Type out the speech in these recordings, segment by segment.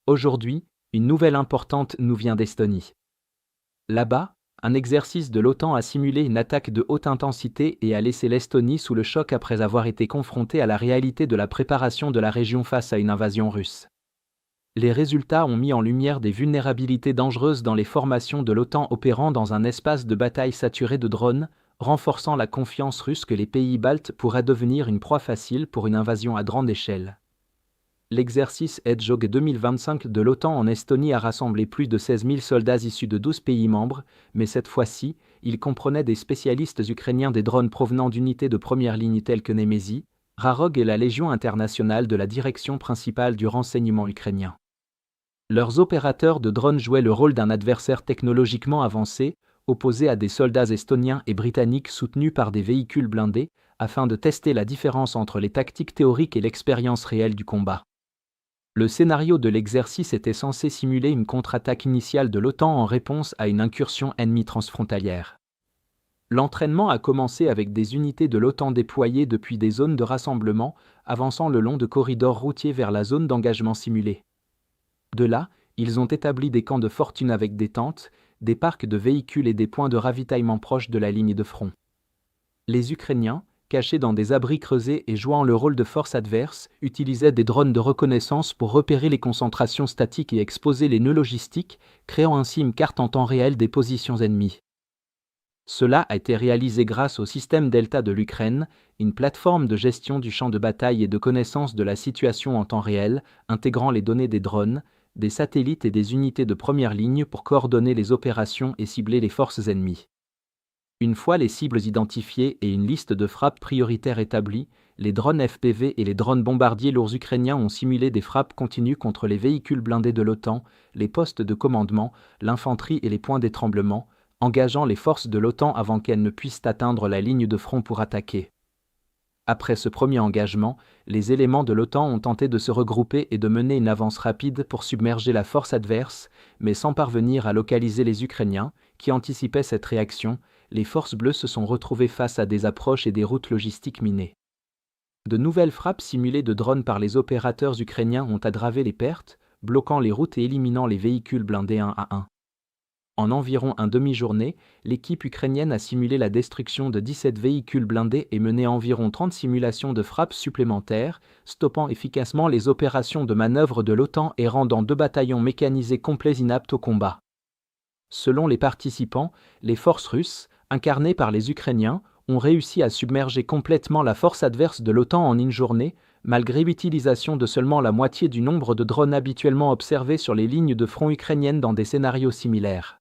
Aujourd'hui, une nouvelle importante nous vient d'Estonie. Là-bas, un exercice de l'OTAN a simulé une attaque de haute intensité et a laissé l'Estonie sous le choc après avoir été confrontée à la réalité de la préparation de la région face à une invasion russe. Les résultats ont mis en lumière des vulnérabilités dangereuses dans les formations de l'OTAN opérant dans un espace de bataille saturé de drones, renforçant la confiance russe que les pays baltes pourraient devenir une proie facile pour une invasion à grande échelle. L'exercice Hedgehog 2025 de l'OTAN en Estonie a rassemblé plus de 16 000 soldats issus de 12 pays membres, mais cette fois-ci, il comprenait des spécialistes ukrainiens des drones provenant d'unités de première ligne telles que Nemesis, Rarog et la Légion internationale de la direction principale du renseignement ukrainien. Leurs opérateurs de drones jouaient le rôle d'un adversaire technologiquement avancé, opposé à des soldats estoniens et britanniques soutenus par des véhicules blindés, afin de tester la différence entre les tactiques théoriques et l'expérience réelle du combat. Le scénario de l'exercice était censé simuler une contre-attaque initiale de l'OTAN en réponse à une incursion ennemie transfrontalière. L'entraînement a commencé avec des unités de l'OTAN déployées depuis des zones de rassemblement, avançant le long de corridors routiers vers la zone d'engagement simulée. De là, ils ont établi des camps de fortune avec des tentes, des parcs de véhicules et des points de ravitaillement proches de la ligne de front. Les Ukrainiens, cachés dans des abris creusés et jouant le rôle de force adverse, utilisaient des drones de reconnaissance pour repérer les concentrations statiques et exposer les nœuds logistiques, créant ainsi une carte en temps réel des positions ennemies. Cela a été réalisé grâce au système Delta de l'Ukraine, une plateforme de gestion du champ de bataille et de connaissance de la situation en temps réel, intégrant les données des drones, des satellites et des unités de première ligne pour coordonner les opérations et cibler les forces ennemies. Une fois les cibles identifiées et une liste de frappes prioritaires établie, les drones FPV et les drones bombardiers lourds ukrainiens ont simulé des frappes continues contre les véhicules blindés de l'OTAN, les postes de commandement, l'infanterie et les points d'étranglement, engageant les forces de l'OTAN avant qu'elles ne puissent atteindre la ligne de front pour attaquer. Après ce premier engagement, les éléments de l'OTAN ont tenté de se regrouper et de mener une avance rapide pour submerger la force adverse, mais sans parvenir à localiser les Ukrainiens, qui anticipaient cette réaction. Les forces bleues se sont retrouvées face à des approches et des routes logistiques minées. De nouvelles frappes simulées de drones par les opérateurs ukrainiens ont aggravé les pertes, bloquant les routes et éliminant les véhicules blindés un à un. En environ une demi-journée, l'équipe ukrainienne a simulé la destruction de 17 véhicules blindés et mené environ 30 simulations de frappes supplémentaires, stoppant efficacement les opérations de manœuvre de l'OTAN et rendant 2 bataillons mécanisés complets inaptes au combat. Selon les participants, les forces russes, incarnées par les Ukrainiens, ont réussi à submerger complètement la force adverse de l'OTAN en une journée, malgré l'utilisation de seulement la moitié du nombre de drones habituellement observés sur les lignes de front ukrainiennes dans des scénarios similaires.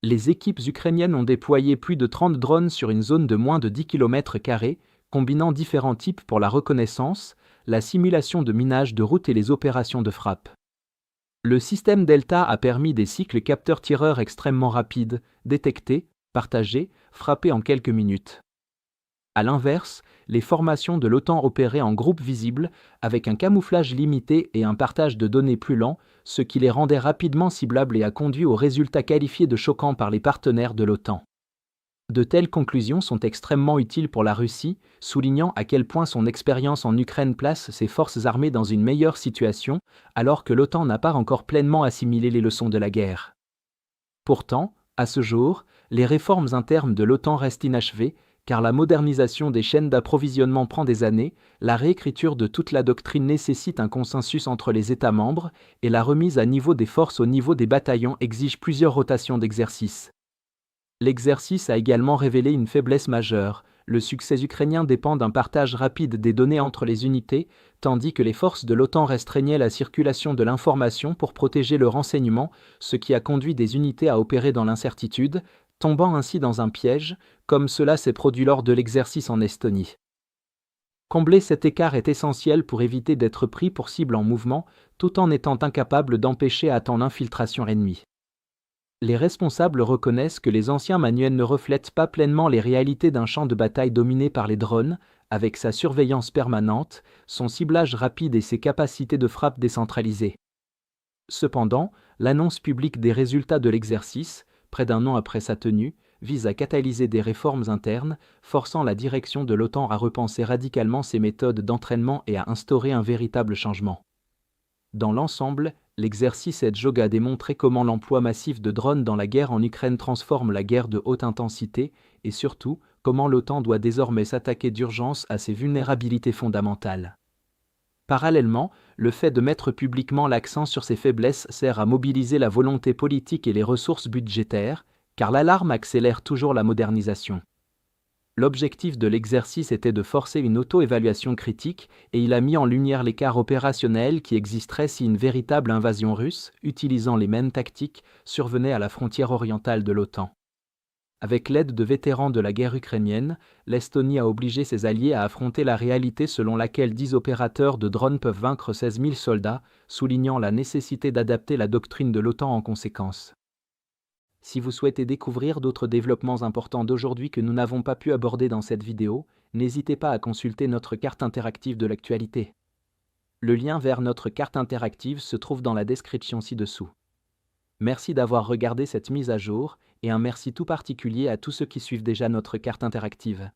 Les équipes ukrainiennes ont déployé plus de 30 drones sur une zone de moins de 10 km², combinant différents types pour la reconnaissance, la simulation de minage de route et les opérations de frappe. Le système Delta a permis des cycles capteurs-tireurs extrêmement rapides, détectés, partagés, frappés en quelques minutes. A l'inverse, les formations de l'OTAN opéraient en groupe visible, avec un camouflage limité et un partage de données plus lent, ce qui les rendait rapidement ciblables et a conduit aux résultats qualifiés de choquants par les partenaires de l'OTAN. De telles conclusions sont extrêmement utiles pour la Russie, soulignant à quel point son expérience en Ukraine place ses forces armées dans une meilleure situation, alors que l'OTAN n'a pas encore pleinement assimilé les leçons de la guerre. Pourtant, à ce jour, les réformes internes de l'OTAN restent inachevées, car la modernisation des chaînes d'approvisionnement prend des années, la réécriture de toute la doctrine nécessite un consensus entre les États membres, et la remise à niveau des forces au niveau des bataillons exige plusieurs rotations d'exercice. L'exercice a également révélé une faiblesse majeure. Le succès ukrainien dépend d'un partage rapide des données entre les unités, tandis que les forces de l'OTAN restreignaient la circulation de l'information pour protéger le renseignement, ce qui a conduit des unités à opérer dans l'incertitude, tombant ainsi dans un piège, comme cela s'est produit lors de l'exercice en Estonie. Combler cet écart est essentiel pour éviter d'être pris pour cible en mouvement, tout en étant incapable d'empêcher à temps l'infiltration ennemie. Les responsables reconnaissent que les anciens manuels ne reflètent pas pleinement les réalités d'un champ de bataille dominé par les drones, avec sa surveillance permanente, son ciblage rapide et ses capacités de frappe décentralisées. Cependant, l'annonce publique des résultats de l'exercice, près d'un an après sa tenue, vise à catalyser des réformes internes, forçant la direction de l'OTAN à repenser radicalement ses méthodes d'entraînement et à instaurer un véritable changement. Dans l'ensemble, l'exercice Hedgehog a démontré comment l'emploi massif de drones dans la guerre en Ukraine transforme la guerre de haute intensité, et surtout, comment l'OTAN doit désormais s'attaquer d'urgence à ses vulnérabilités fondamentales. Parallèlement, le fait de mettre publiquement l'accent sur ces faiblesses sert à mobiliser la volonté politique et les ressources budgétaires, car l'alarme accélère toujours la modernisation. L'objectif de l'exercice était de forcer une auto-évaluation critique et il a mis en lumière l'écart opérationnel qui existerait si une véritable invasion russe, utilisant les mêmes tactiques, survenait à la frontière orientale de l'OTAN. Avec l'aide de vétérans de la guerre ukrainienne, l'Estonie a obligé ses alliés à affronter la réalité selon laquelle 10 opérateurs de drones peuvent vaincre 16 000 soldats, soulignant la nécessité d'adapter la doctrine de l'OTAN en conséquence. Si vous souhaitez découvrir d'autres développements importants d'aujourd'hui que nous n'avons pas pu aborder dans cette vidéo, n'hésitez pas à consulter notre carte interactive de l'actualité. Le lien vers notre carte interactive se trouve dans la description ci-dessous. Merci d'avoir regardé cette mise à jour, et un merci tout particulier à tous ceux qui suivent déjà notre carte interactive.